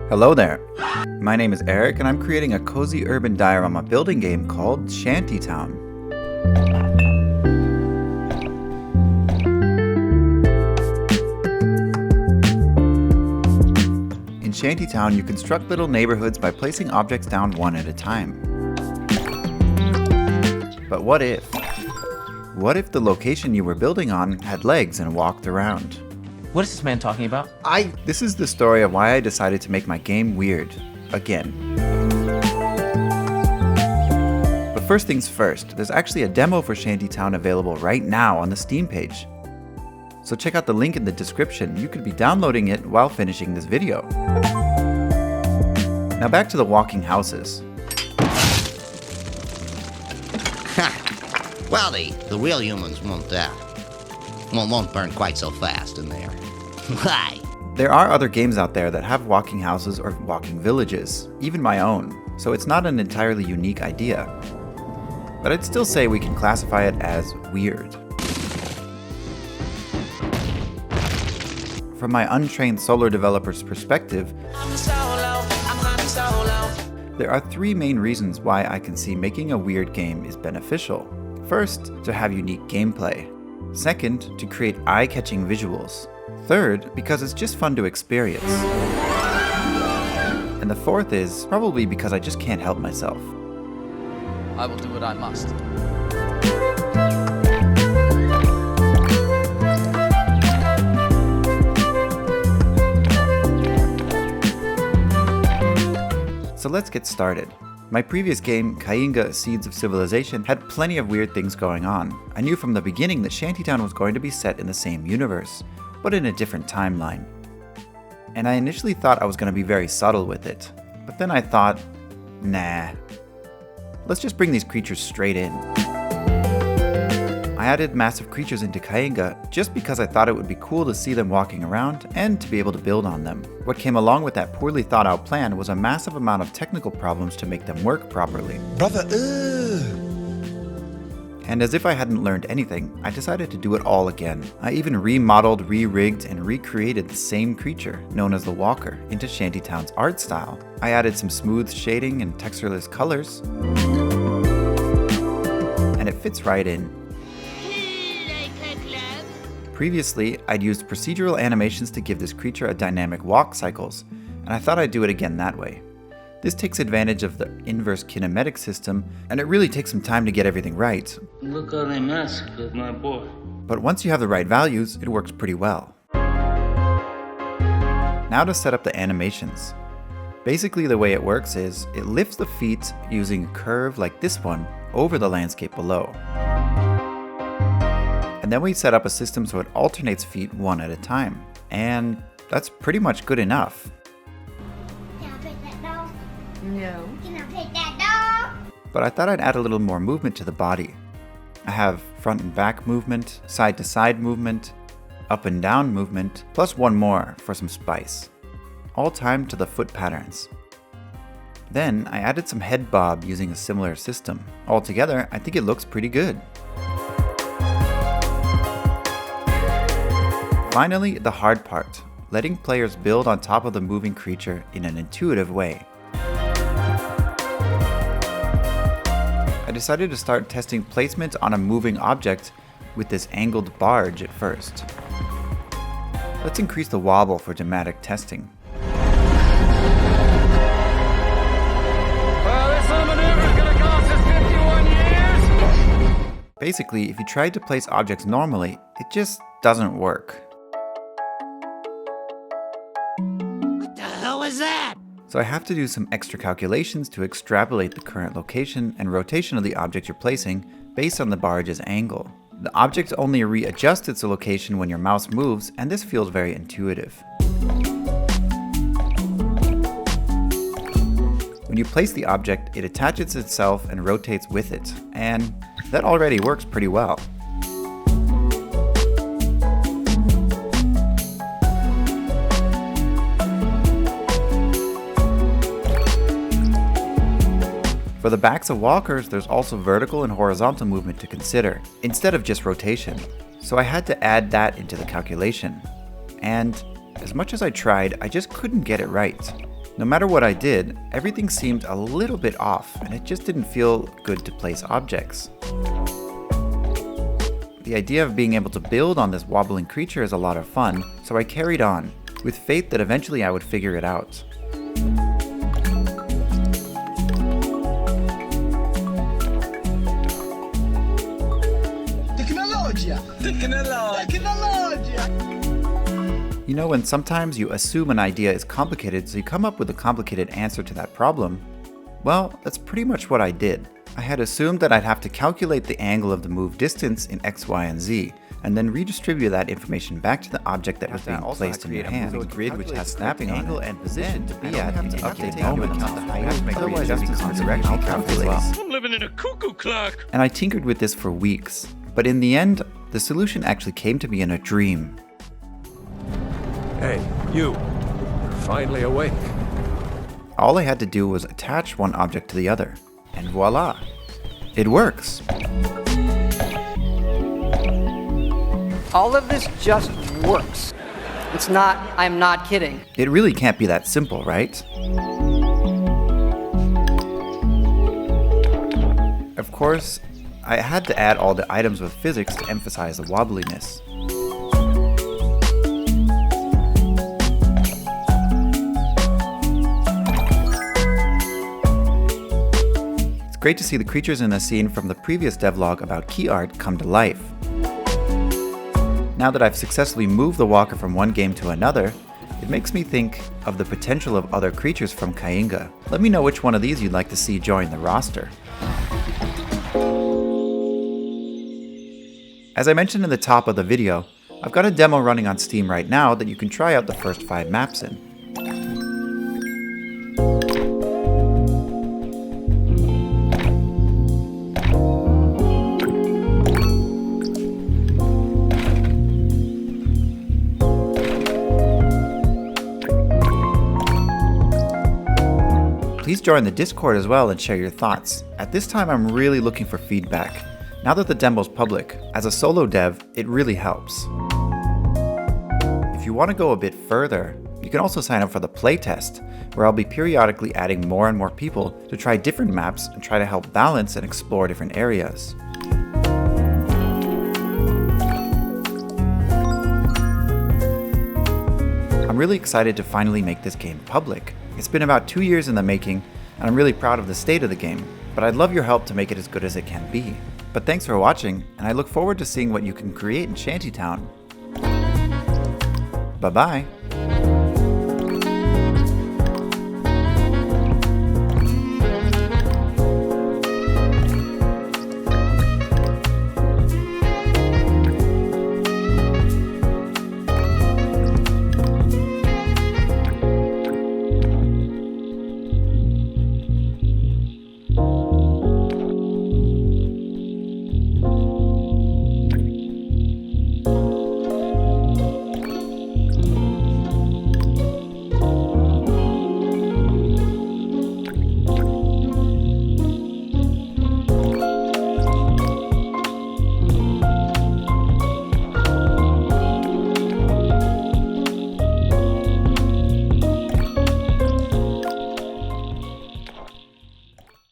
Hello there, my name is Erik and I'm creating a cozy urban diorama building game called ShantyTown. In ShantyTown, you construct little neighborhoods by placing objects down one at a time. But what if? What if the location you were building on had legs and walked around? What is this man talking about? This is the story of why I decided to make my game weird. Again. But first things first, there's actually a demo for ShantyTown available right now on the Steam page. So check out the link in the description. You could be downloading it while finishing this video. Now back to the walking houses. Well, the real humans won't burn quite so fast in there. Why? There are other games out there that have walking houses or walking villages, even my own, so it's not an entirely unique idea. But I'd still say we can classify it as weird. From my untrained solo developer's perspective, there are three main reasons why I can see making a weird game is beneficial. First, to have unique gameplay. Second, to create eye-catching visuals. Third, because it's just fun to experience. And the fourth is probably because I just can't help myself. I will do what I must. So let's get started. My previous game, Kainga Seeds of Civilization, had plenty of weird things going on. I knew from the beginning that ShantyTown was going to be set in the same universe, but in a different timeline. And I initially thought I was going to be very subtle with it, but then I thought, nah, let's just bring these creatures straight in. I added massive creatures into Kainga just because I thought it would be cool to see them walking around and to be able to build on them. What came along with that poorly thought out plan was a massive amount of technical problems to make them work properly. And as if I hadn't learned anything, I decided to do it all again. I even remodeled, re-rigged, and recreated the same creature, known as the Walker, into ShantyTown's art style. I added some smooth shading and textureless colors, and it fits right in. Previously, I'd used procedural animations to give this creature a dynamic walk cycles, and I thought I'd do it again that way. This takes advantage of the inverse kinematic system, and it really takes some time to get everything right. Look how they massacred my boy. But once you have the right values, it works pretty well. Now to set up the animations. Basically the way it works is, it lifts the feet using a curve like this one over the landscape below. And then we set up a system so it alternates feet one at a time. And that's pretty much good enough. Can I pet that dog? No. Can I pet that dog? But I thought I'd add a little more movement to the body. I have front and back movement, side to side movement, up and down movement, plus one more for some spice. All timed to the foot patterns. Then I added some head bob using a similar system. Altogether, I think it looks pretty good. Finally, the hard part, letting players build on top of the moving creature in an intuitive way. I decided to start testing placement on a moving object with this angled barge at first. Let's increase the wobble for dramatic testing. Well, this whole maneuver's gonna cost us 51 years! Basically, if you tried to place objects normally, it just doesn't work. What the hell is that? So I have to do some extra calculations to extrapolate the current location and rotation of the object you're placing based on the barge's angle. The object only readjusts its location when your mouse moves, and this feels very intuitive. When you place the object, it attaches itself and rotates with it, and that already works pretty well. For the backs of walkers, there's also vertical and horizontal movement to consider, instead of just rotation. So I had to add that into the calculation. And as much as I tried, I just couldn't get it right. No matter what I did, everything seemed a little bit off, and it just didn't feel good to place objects. The idea of being able to build on this wobbling creature is a lot of fun, so I carried on, with faith that eventually I would figure it out. You know, when sometimes you assume an idea is complicated, so you come up with a complicated answer to that problem? Well, that's pretty much what I did. I had assumed that I'd have to calculate the angle of the move distance in X, Y, and Z, and then redistribute that information back to the object that was being placed in your hand. So a grid which has snapping angle and position to be at in the update moment. Otherwise, that becomes directional calculation. I'm living in a cuckoo clock. And I tinkered with this for weeks, but in the end, the solution actually came to me in a dream. Hey, you. You're finally awake. All I had to do was attach one object to the other, and voila! It works! All of this just works. It's not, I'm not kidding. It really can't be that simple, right? Of course, I had to add all the items with physics to emphasize the wobbliness. It's great to see the creatures in the scene from the previous devlog about key art come to life. Now that I've successfully moved the walker from one game to another, it makes me think of the potential of other creatures from Kainga. Let me know which one of these you'd like to see join the roster. As I mentioned in the top of the video, I've got a demo running on Steam right now that you can try out the first 5 maps in. Please join the Discord as well and share your thoughts. At this time, I'm really looking for feedback. Now that the demo's public, as a solo dev, it really helps. If you want to go a bit further, you can also sign up for the playtest, where I'll be periodically adding more and more people to try different maps and try to help balance and explore different areas. I'm really excited to finally make this game public. It's been about 2 years in the making, and I'm really proud of the state of the game, but I'd love your help to make it as good as it can be. But thanks for watching, and I look forward to seeing what you can create in ShantyTown. Bye-bye.